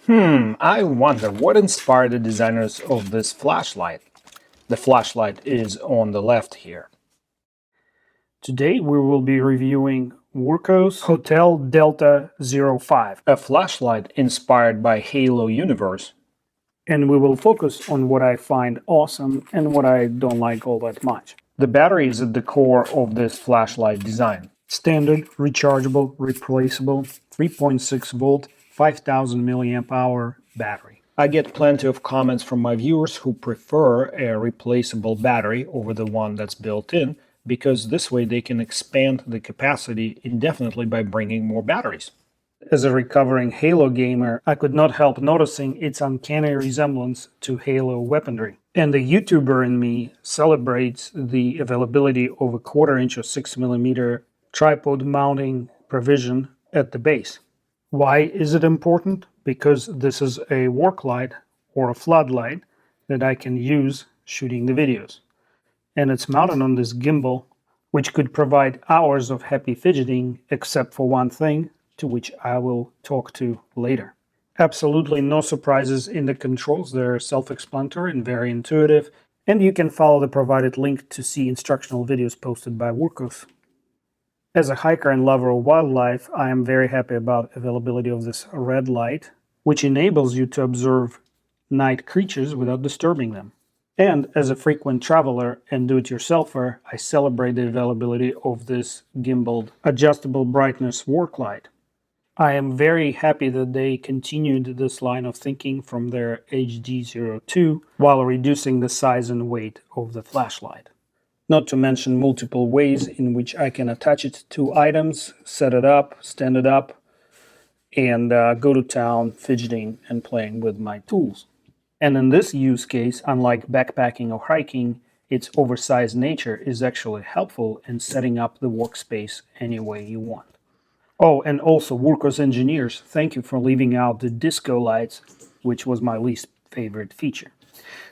I wonder what inspired the designers of this flashlight. The flashlight is on the left here. Today we will be reviewing Wurkkos HD05, A flashlight inspired by Halo universe. and we will focus on what I find awesome and what I don't like all that much. The battery is at the core of this flashlight design. Standard, rechargeable, replaceable, 3.6 volt, 5000 milliamp hour battery. I get plenty of comments from my viewers who prefer a replaceable battery over the one that's built in, because this way they can expand the capacity indefinitely by bringing more batteries. As a recovering Halo gamer, I could not help noticing its uncanny resemblance to Halo weaponry. And the YouTuber in me celebrates the availability of a 1/4 inch or 6mm tripod mounting provision at the base. Why is it important? Because this is a work light or a floodlight that I can use shooting the videos. And it's mounted on this gimbal, which could provide hours of happy fidgeting, except for one thing, to which I will talk to later. Absolutely no surprises in the controls. They're self-explanatory and very intuitive, and you can follow the provided link to see instructional videos posted by Wurkkos. As a hiker and lover of wildlife, I am very happy about availability of this red light, which enables you to observe night creatures without disturbing them. And as a frequent traveler and do-it-yourselfer, I celebrate the availability of this gimbaled adjustable brightness work light. I am very happy that they continued this line of thinking from their HD02 while reducing the size and weight of the flashlight. Not to mention multiple ways in which I can attach it to items, set it up, stand it up, and go to town fidgeting and playing with my tools. And in this use case, unlike backpacking or hiking, its oversized nature is actually helpful in setting up the workspace any way you want. Oh, and also, Wurkkos engineers, thank you for leaving out the disco lights, which was my least favorite feature.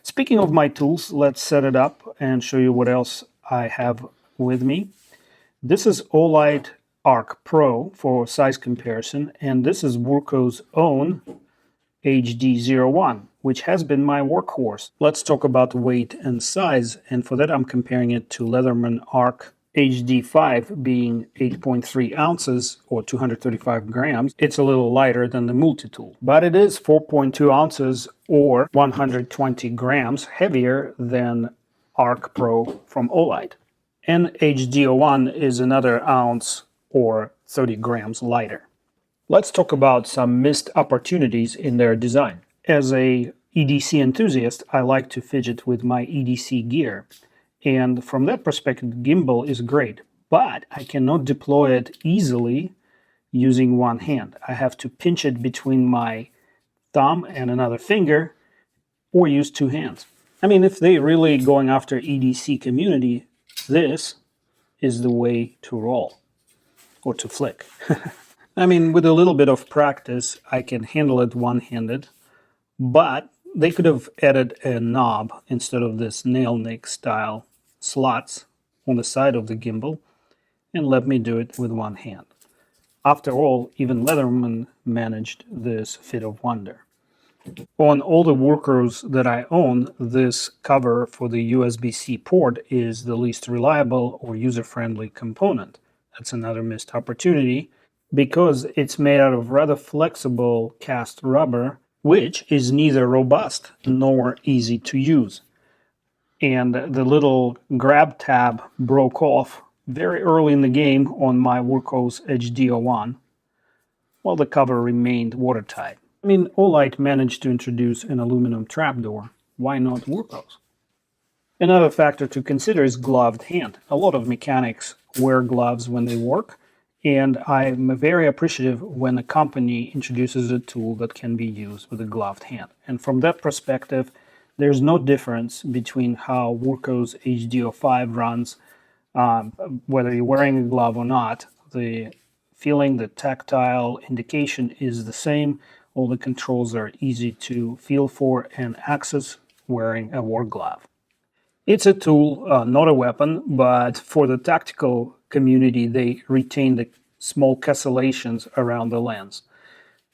Speaking of my tools, let's set it up and show you what else I have with me. This is Olight Arc Pro for size comparison, and this is Wurkkos' own HD01, which has been my workhorse. Let's talk about weight and size, and for that I'm comparing it to Leatherman Arc HD5 being 8.3 ounces or 235 grams. It's a little lighter than the multi-tool, but it is 4.2 ounces or 120 grams heavier than Arc Pro from Olight. And HD01 is another ounce or 30 grams lighter. Let's talk about some missed opportunities in their design. As a EDC enthusiast, I like to fidget with my EDC gear. And from that perspective, gimbal is great, but I cannot deploy it easily using one hand. I have to pinch it between my thumb and another finger or use two hands. I mean, if they're really going after EDC community, this is the way to roll or to flick. I mean, with a little bit of practice, I can handle it one-handed, but they could have added a knob instead of this nail nick style slots on the side of the gimbal and let me do it with one hand. After all, even Leatherman managed this fit of wonder. On all the Wurkkos that I own, this cover for the USB-C port is the least reliable or user-friendly component. That's another missed opportunity because it's made out of rather flexible cast rubber, which is neither robust nor easy to use. And the little grab tab broke off very early in the game on my Wurkkos HD01, while the cover remained watertight. I mean, Olight managed to introduce an aluminum trapdoor. Why not Wurkkos? Another factor to consider is gloved hand. A lot of mechanics wear gloves when they work, and I'm very appreciative when a company introduces a tool that can be used with a gloved hand. And from that perspective, there's no difference between how Wurkkos HD05 runs, whether you're wearing a glove or not. The feeling, the tactile indication is the same. All the controls are easy to feel for and access wearing a work glove. It's a tool, not a weapon, but for the tactical community, they retain the small castellations around the lens.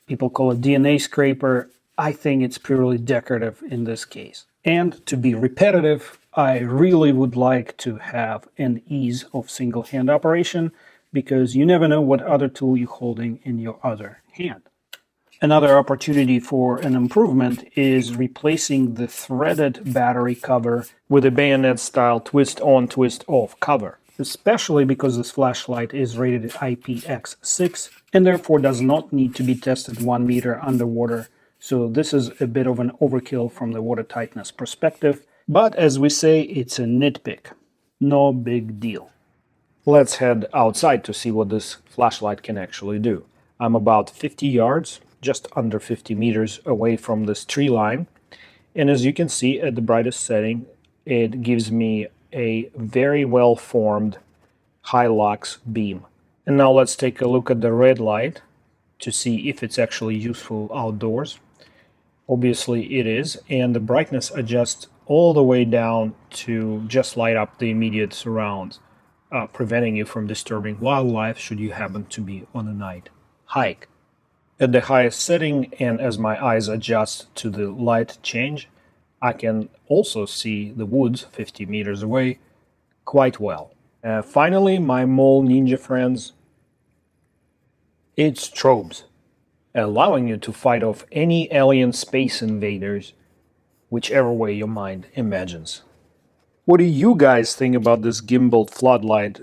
People call it DNA scraper. I think it's purely decorative in this case. And to be repetitive, I really would like to have an ease of single hand operation because you never know what other tool you're holding in your other hand. Another opportunity for an improvement is replacing the threaded battery cover with a bayonet style twist on, twist off cover. Especially because this flashlight is rated IPX6 and therefore does not need to be tested 1 meter underwater. So this is a bit of an overkill from the water tightness perspective. But as we say, it's a nitpick. No big deal. Let's head outside to see what this flashlight can actually do. I'm about 50 yards, just under 50 meters away from this tree line. And as you can see at the brightest setting, it gives me a very well-formed high-lux beam. And now let's take a look at the red light to see if it's actually useful outdoors. Obviously it is, and the brightness adjusts all the way down to just light up the immediate surrounds, preventing you from disturbing wildlife should you happen to be on a night hike. At the highest setting, and as my eyes adjust to the light change, I can also see the woods 50 meters away quite well. Finally, my mole ninja friends, it's strobes, allowing you to fight off any alien space invaders, whichever way your mind imagines. What do you guys think about this gimbal floodlight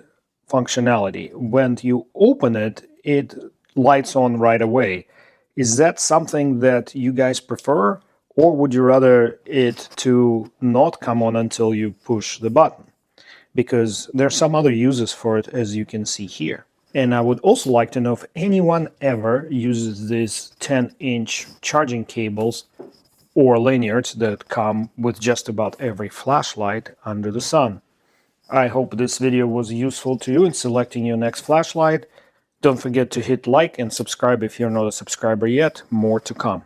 functionality? When you open it, it lights on right away. Is that something that you guys prefer? Or would you rather it to not come on until you push the button? Because there are some other uses for it, as you can see here. And I would also like to know if anyone ever uses these 10-inch charging cables or lanyards that come with just about every flashlight under the sun. I hope this video was useful to you in selecting your next flashlight. Don't forget to hit like and subscribe if you're not a subscriber yet. More to come.